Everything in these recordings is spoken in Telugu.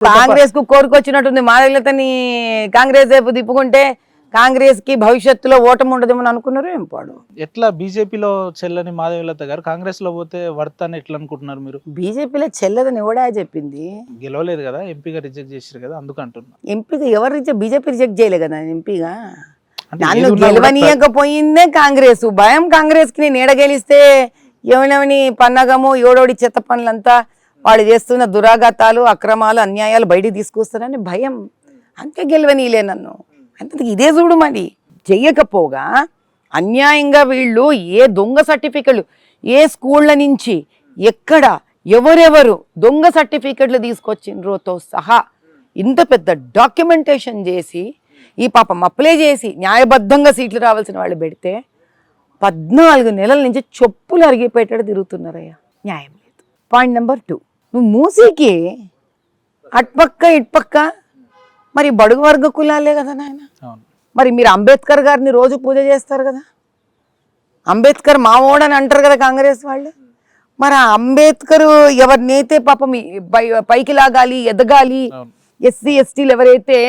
కాంగ్రెస్ కు కోరుకొచ్చినట్టుంది మాధవీలతని కాంగ్రెస్ వైపు తిప్పుకుంటే కాంగ్రెస్ కి భవిష్యత్తులో ఓటమి ఉండదేమో అనుకున్నారు ఏం పాడు. ఎట్లా బీజేపీలో చెల్లని మాధవీలత గారు కాంగ్రెస్ లో పోతే వర్త్ అని ఎట్లా అనుకుంటున్నారు మీరు? బీజేపీలో చెల్లదని ఎవడా చెప్పింది? గెలవలేదు కదా, ఎంపీగా రిజెక్ట్ చేశారు కదా, అందుకు అంటున్నా. ఎంపీగా ఎవరు బీజేపీ రిజెక్ట్ చేయలే కదా ఎంపీగా. అంటే నన్ను ఏదున్నా కూడా గెలవనీయకపోయిందే కాంగ్రెస్. భయం కాంగ్రెస్ కి నేను గెలిస్తే ఎవనెవని పన్నగము ఏడోడి చెత్త పనులంతా వాళ్ళు చేస్తున్న దురాఘాతాలు అక్రమాలు అన్యాయాలు బయటికి తీసుకొస్తారని భయం. అంతే గెలవనీలే నన్ను. అంతే ఇదే చూడు మరి చెయ్యకపోగా అన్యాయంగా వీళ్ళు ఏ దొంగ సర్టిఫికెట్లు ఏ స్కూళ్ళ నుంచి ఎక్కడ ఎవరెవరు దొంగ సర్టిఫికెట్లు తీసుకొచ్చిండ్రోతో సహా ఇంత పెద్ద డాక్యుమెంటేషన్ చేసి ఈ పాపం అప్లై చేసి న్యాయబద్ధంగా సీట్లు రావాల్సిన వాళ్ళు పెడితే 14 నెలల నుంచి చెప్పులు అరిగిపోయేటట్టు తిరుగుతున్నారయ్యా. న్యాయం లేదు. పాయింట్ నెంబర్ 2, నువ్వు మూసీకి అట్పక్క ఇట్పక్క మరి బడుగు వర్గ కులాలే కదా నాయన. మరి మీరు అంబేద్కర్ గారిని రోజు పూజ చేస్తారు కదా, అంబేద్కర్ మావోడని అంటారు కదా కాంగ్రెస్ వాళ్ళు. మరి ఆ అంబేద్కర్ ఎవరినైతే పాపం పైకి లాగాలి ఎదగాలి, ఎస్సీ ఎస్టీలు ఎవరైతే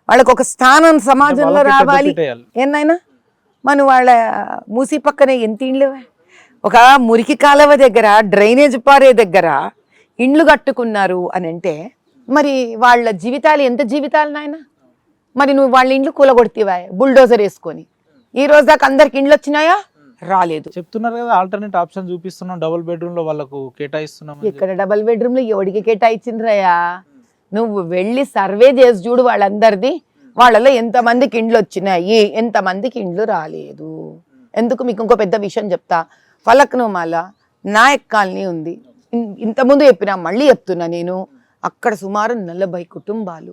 వాళ్ళకు ఒక స్థానం సమాజంలో రావాలి ఏనాయనా, మనం వాళ్ళ మూసి పక్కనే ఎంత ఇండ్లు, ఒక మురికి కాలువ దగ్గర డ్రైనేజ్ పారే దగ్గర ఇండ్లు కట్టుకున్నారు అని అంటే మరి వాళ్ళ జీవితాలు ఎంత జీవితాలు నాయన. మరి నువ్వు వాళ్ళ ఇండ్లు కూలగొడితేవా బుల్డోజర్ వేసుకొని? ఈ రోజు దాకా అందరికి ఇండ్లు వచ్చినాయా? రాలేదు. చెప్తున్నారు కదా ఆల్టర్నేట్ ఆప్షన్ చూపిస్తున్నాం, డబుల్ బెడ్రూమ్ లో వాళ్ళకు కేటాయిస్తున్నాం. ఇక్కడ డబుల్ బెడ్రూమ్ లో ఎవడికి కేటాయించిండ్రయ్యా? నువ్వు వెళ్ళి సర్వే చేసి చూడు వాళ్ళందరిది, వాళ్ళలో ఎంతమందికి ఇండ్లు వచ్చినాయి, ఎంతమందికి ఇండ్లు రాలేదు. ఎందుకు మీకు ఇంకో పెద్ద విషయం చెప్తా. ఫలక్నుమాల నాయక్ కాలనీ ఉంది, ఇంతకుముందు చెప్పినా మళ్ళీ చెప్తున్నా నేను. అక్కడ సుమారు 40 కుటుంబాలు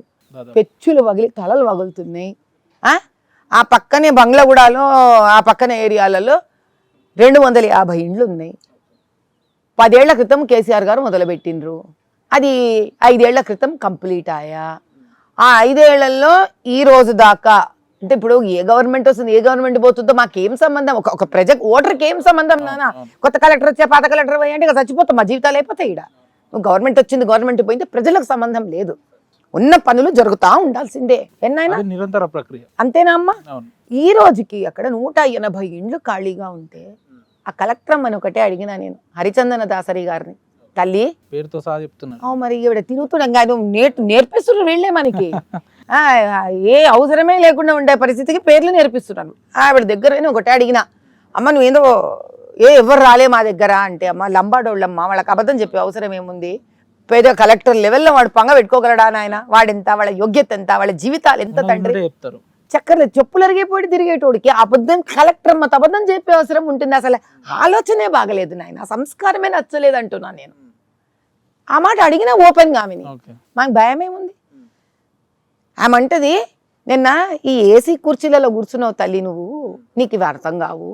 పెచ్చులు వగిలి తలలు వగులుతున్నాయి. ఆ పక్కనే బంగ్లాగూడలో ఆ పక్కన ఏరియాలలో 250 ఇండ్లు ఉన్నాయి. 10 ఏళ్ల క్రితం కేసీఆర్ గారు మొదలుపెట్టిండ్రు, అది 5 ఏళ్ల క్రితం కంప్లీట్ ఆయా. ఆ 5 ఏళ్లలో ఈ రోజు దాకా అంటే ఇప్పుడు ఏ గవర్నమెంట్ వస్తుంది ఏ గవర్నమెంట్ పోతుందో మాకేం సంబంధం, ఒక ప్రజ ఓటర్కి ఏం సంబంధం నానా. కొత్త కలెక్టర్ వచ్చే పాత కలెక్టర్ పోయంటే ఇక చచ్చిపోతాం, మా జీవితాలు అయిపోతాయి. ఇక్కడ గవర్నమెంట్ వచ్చింది గవర్నమెంట్ పోయింది ప్రజలకు సంబంధం లేదు, ఉన్న పనులు జరుగుతూ ఉండాల్సిందే ఎన్నైనా నిరంతర ప్రక్రియ. అంతేనా అమ్మా? ఈ రోజుకి అక్కడ 180 ఇండ్లు ఖాళీగా ఉంటే ఆ కలెక్టర్ అని ఒకటే అడిగినా నేను, హరిచందన దాసరి గారిని, తల్లి పేరుతో సహా చెప్తున్నారు మరి ఈవిడ తిరుగుతున్నాం కాదు నేర్పిస్తున్నారు వీళ్ళే మనకి. ఏ అవసరమే లేకుండా ఉండే పరిస్థితికి పేర్లు నేర్పిస్తున్నాను. ఆవిడ దగ్గర ఒకటే అడిగినా, అమ్మ నువ్వేందో ఎవరు రాలే మా దగ్గర అంటే, అమ్మ లంబాడోళ్ళమ్మ వాళ్ళకి అబద్ధం చెప్పే అవసరం ఏముంది, పేద కలెక్టర్ లెవెల్లో వాడు పంగ పెట్టుకోగలడా నాయన, వాడెంత, వాళ్ళ యోగ్యత ఎంత, వాళ్ళ జీవితాలు ఎంత తండ్రి. చక్కర్లేదు చెప్పులు అరిగిపోయి తిరిగేటోడికి అబద్ధం కలెక్టర్ అమ్మ అబద్ధం చెప్పే అవసరం ఉంటుంది? అసలు ఆలోచనే బాగలేదు నాయన, సంస్కారమే నచ్చలేదు అంటున్నా నేను. ఆ మాట అడిగినా ఓపెన్ గా ఆమెని, మాకు భయం ఏముంది. ఆమె అంటది, నిన్న ఈ ఏసీ కుర్చీలలో కూర్చున్నావు తల్లి, నువ్వు నీకు ఇవి అర్థం కావు,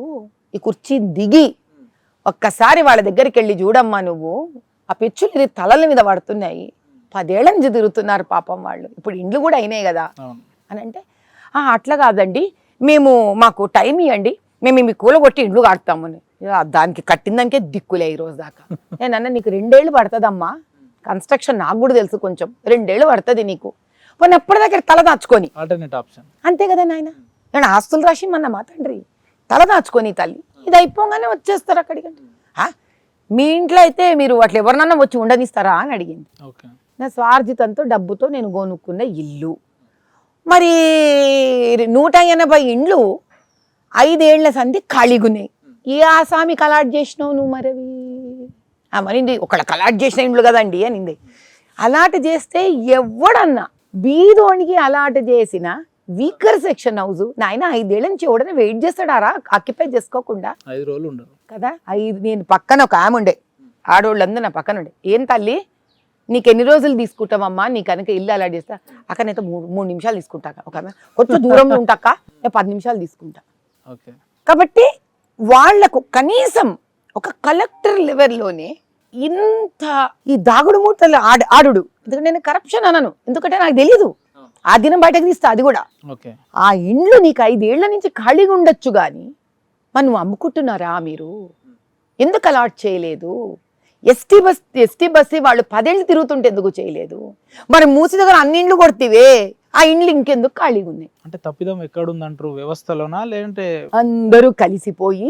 ఈ కుర్చీ దిగి ఒక్కసారి వాళ్ళ దగ్గరికి వెళ్ళి చూడమ్మా, నువ్వు ఆ పెచ్చులు తలల మీద పడుతున్నాయి, 10 ఏళ్ల నుంచి తిరుగుతున్నారు పాపం వాళ్ళు, ఇప్పుడు ఇండ్లు కూడా అయినాయి కదా అని అంటే, అట్లా కాదండి మాకు టైం ఇవ్వండి, మేము మీ కూలగొట్టి ఇండ్లు కడతామని. దానికి కట్టిన దానికే దిక్కులే ఈ రోజు దాకా. నేనన్నా నీకు 2 ఏళ్ళు పడుతుందమ్మా, కన్స్ట్రక్షన్ నాకు కూడా తెలుసు కొంచెం, 2 ఏళ్ళు పడుతుంది నీకు, పోనీ ఎప్పటి దగ్గర తల దాచుకొని. అంతే కదా నాయన, నేను ఆస్తులు రాసి మన మా తండ్రి తల దాచుకొని తల్లి, ఇది అయిపోగానే వచ్చేస్తారు అక్కడికి. మీ ఇంట్లో అయితే మీరు అట్లా ఎవరినన్నా వచ్చి ఉండనిస్తారా అని అడిగింది. నా స్వార్జితంతో డబ్బుతో నేను కొనుక్కున్న ఇల్లు, మరి 180 ఇండ్లు 5 ఏళ్ల సంధి ఖాళీగున్నాయి. ఏ ఆసామికి అలాట్ చేసినావు నువ్వు? మరవి మరింది ఒకళ్ళకి అలాట్ చేసిన ఇండ్లు కదండి అనింది. అలాట్ చేస్తే ఎవడన్నా బీదోనికి అలాట్ చేసిన వీకర్ సెక్షన్ హౌస్ నాయన 5 ఏళ్ల నుంచి ఎవడన్నా వెయిట్ చేస్తాడారా ఆక్యుపై చేసుకోకుండా? 5 రోజులు ఉండరు కదా. నేను పక్కన ఒక ఆమె ఉండే, ఆడోళ్ళందరూ నా పక్కన ఉండే, ఏం తల్లి నీకు ఎన్ని రోజులు తీసుకుంటావమ్మా, నీ కనుక ఇల్లు అలాట్ చేస్తా? అక్కడైతే 3 నిమిషాలు తీసుకుంటాక, ఒక కొంచెం దూరంలో ఉంటాక 10 నిమిషాలు తీసుకుంటా. కాబట్టి వాళ్లకు కనీసం ఒక కలెక్టర్ లెవెల్లోనే ఇంత ఈ దాగుడు మూటలు ఆడు. ఎందుకంటే నేను కరప్షన్ అనను, ఎందుకంటే నాకు తెలీదు, ఆ దినం బయటకు తీస్తా. అది కూడా ఆ ఇండ్లు నీకు 5 ఏళ్ల నుంచి ఖాళీగా ఉండొచ్చు కానీ మరి నువ్వు అమ్ముకుంటున్నారా? మీరు ఎందుకు అలాట్ చేయలేదు? ఎస్టీ బస్సు వాళ్ళు 10 ఏళ్ళు తిరుగుతుంటే ఎందుకు చేయలేదు? మరి మూసి దగ్గర అన్ని ఇండ్లు కొడితివే, ఆ ఇండ్లు ఇంకెందుకు ఖాళీగా ఉన్నాయి? అంటే తప్పిదం ఎక్కడుందంటారు, వ్యవస్థలోనా లేదంటే? అందరూ కలిసిపోయి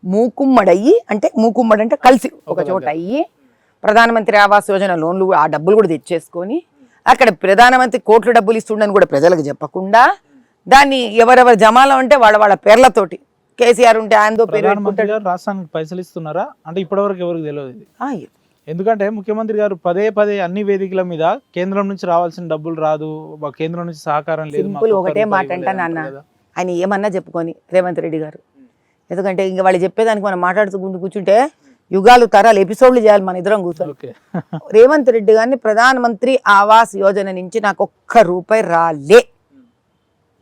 మూకుమ్మడయ్యి, అంటే మూకుమ్మడి అంటే కలిసి ఒక చోట అయ్యి ప్రధానమంత్రి ఆవాస్ యోజన లోన్లు ఆ డబ్బులు కూడా తెచ్చేసుకొని అక్కడ ప్రధానమంత్రి కోట్ల డబ్బులు ఇస్తుండని కూడా ప్రజలకు చెప్పకుండా దాన్ని ఎవరెవరు జమాలో అంటే వాళ్ళ పేర్లతోటి, కేసీఆర్ ఉంటే ఆయనతో పేరు ప్రధానమంత్రి గారు రాష్ట్రానికి పైసలు ఇస్తున్నారా అంటే ఇప్పటివరకు ఎవరికి తెలియదు ఇది. ఎందుకంటే ముఖ్యమంత్రి గారు పదే అన్ని వేదికల మీద కేంద్రం నుంచి రావాల్సిన డబ్బులు రాదు, కేంద్రం నుంచి సహకారం లేదు. సింపుల్ ఒకటే మాట అంటా నాన్న, ఆయన ఏమన్నా చెప్పుకొని రేవంత్ రెడ్డి గారు, ఎందుకంటే ఇంక వాళ్ళు చెప్పేదానికి మనం మాట్లాడుతూ కూర్చుంటే యుగాలు తరాలు ఎపిసోడ్లు చేయాలి మన ఇద్దరం కూర్చొని. రేవంత్ రెడ్డి గారిని ప్రధానమంత్రి ఆవాస్ యోజన నుంచి నాకు ఒక్క రూపాయి రాలే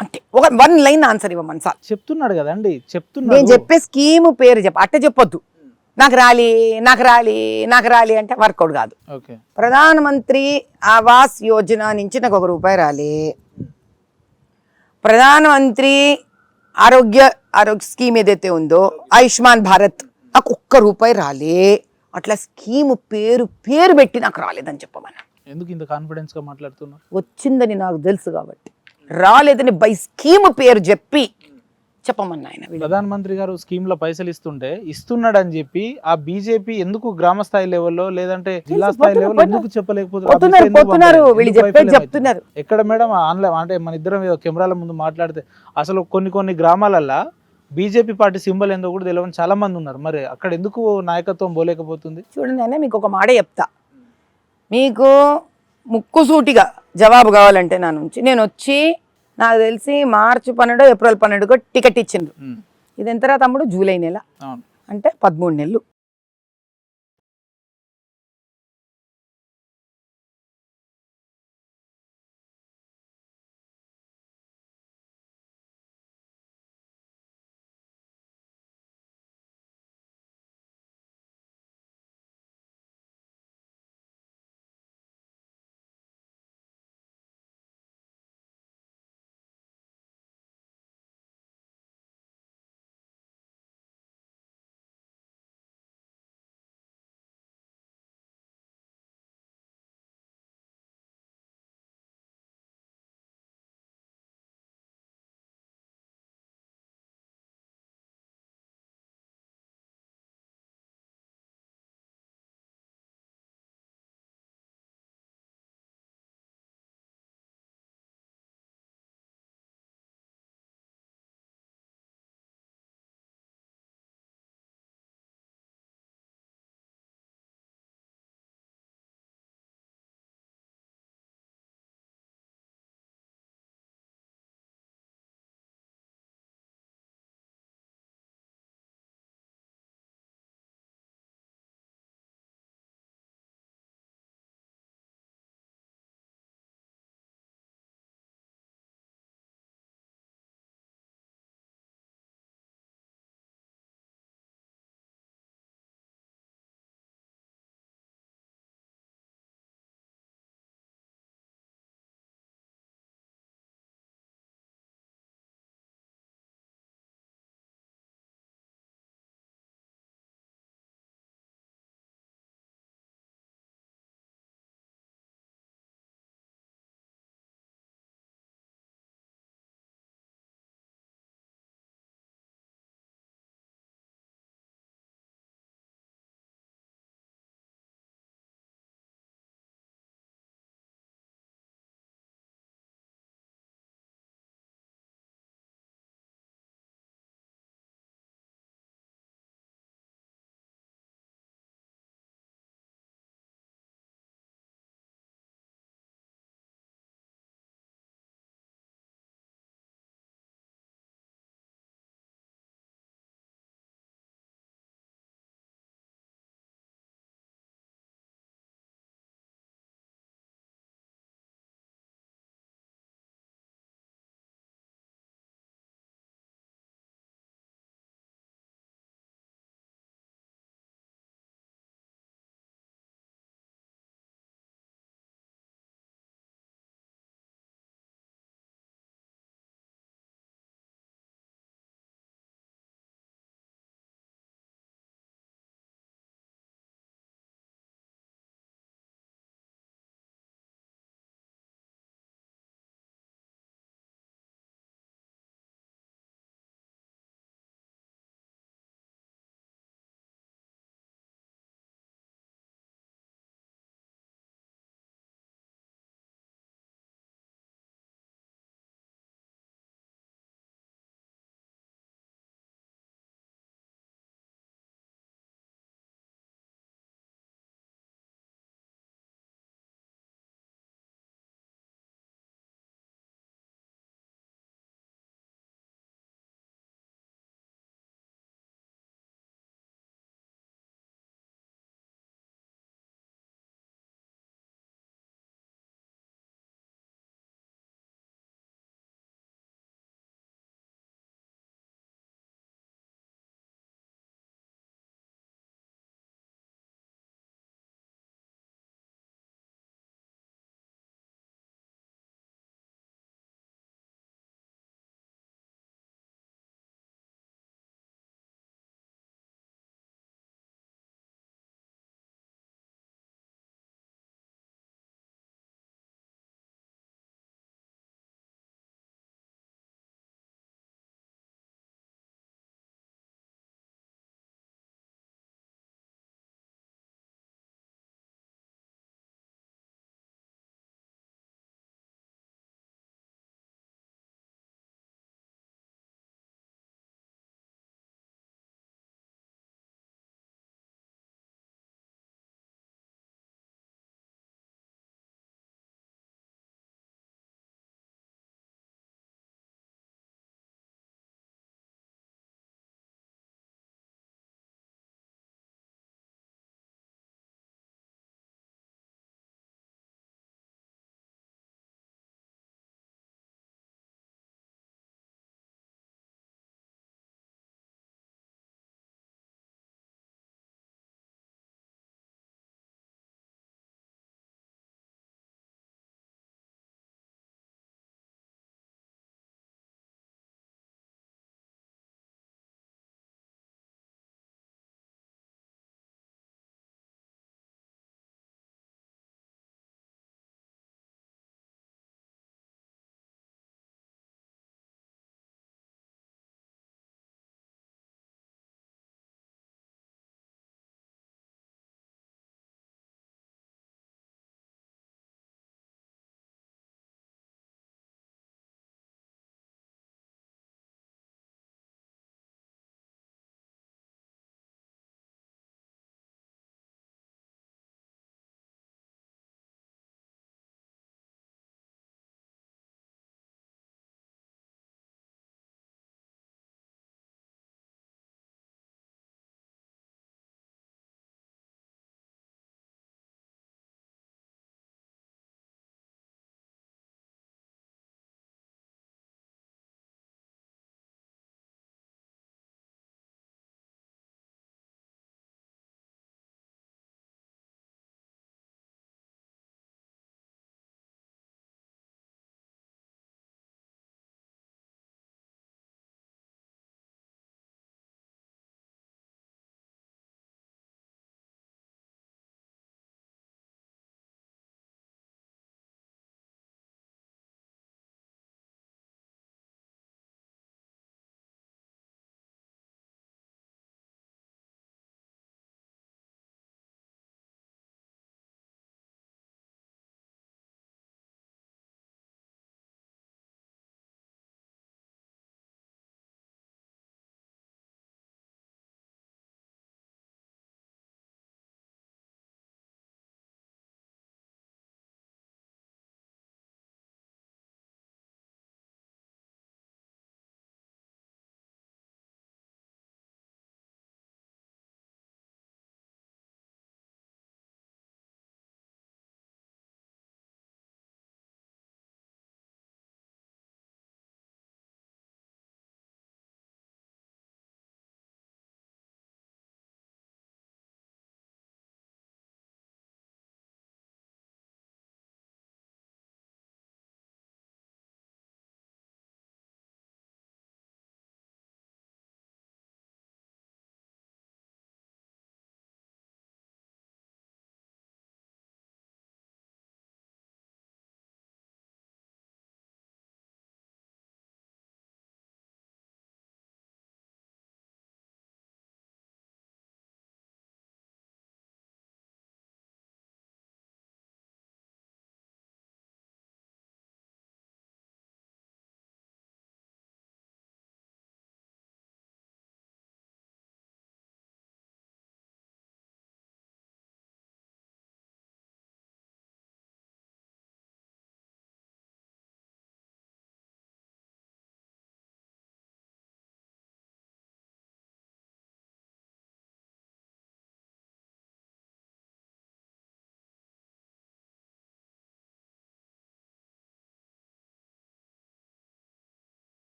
అంటే ఒక 1 లైన్ ఆన్సర్ ఇవ్వమని సార్ చెప్తున్నాడు కదండి. నేను చెప్పే స్కీమ్ పేరు అట్ట చెప్పొద్దు, నాకు రాలి అంటే వర్కౌట్ కాదు. ప్రధానమంత్రి ఆవాస్ యోజన నుంచి నాకు ₹1 రాలే, ప్రధానమంత్రి ఆరోగ్య స్కీమ్ ఏదైతే ఉందో ఆయుష్మాన్ భారత్ నాకు ₹1 రాలే, అట్లా స్కీమ్ పేరు పెట్టి నాకు రాలేదని చెప్పమన్నా. ఎందుకు ఇంత కాన్ఫిడెన్స్ గా మాట్లాడుతున్నారు? వచ్చిందని నాకు తెలుసు కాబట్టి, రాలేదని బై స్కీమ్ పేరు చెప్పి చెప్పమన్నా ఆయన. ప్రధానమంత్రి గారు స్కీమ్ లో పైసలు ఇస్తున్నాడు అని చెప్పి ఆ బీజేపీ ఎందుకు గ్రామ స్థాయి లెవెల్లో లేదంటే జిల్లా స్థాయి లెవెల్లో ఎందుకు చెప్పలేకపోతున్నారు? వీళ్ళు చెప్తున్నారు ఎక్కడ మేడం ఆన్లైన్ అంటే మన ఇద్దరం ఏదో కెమెరాల ముందు మాట్లాడితే అసలు కొన్ని గ్రామాలల్లో బీజేపీ పార్టీ సింబల్ ఏందో కూడా తెలియని చాలా మంది ఉన్నారు. మరి అక్కడ ఎందుకు నాయకత్వం పోలేకపోతుంది? చూడండి నేను మీకు ఒక మాట చెప్తా, మీకు ముక్కుసూటిగా జవాబు కావాలంటే నా నుంచి. నేను వచ్చి నాకు తెలిసి మార్చి 12 ఏప్రిల్ 12 టికెట్ ఇచ్చిండ్రు. ఇది ఎంతరా తమ్ముడు? జూలై నెల, అంటే 13 నెలలు.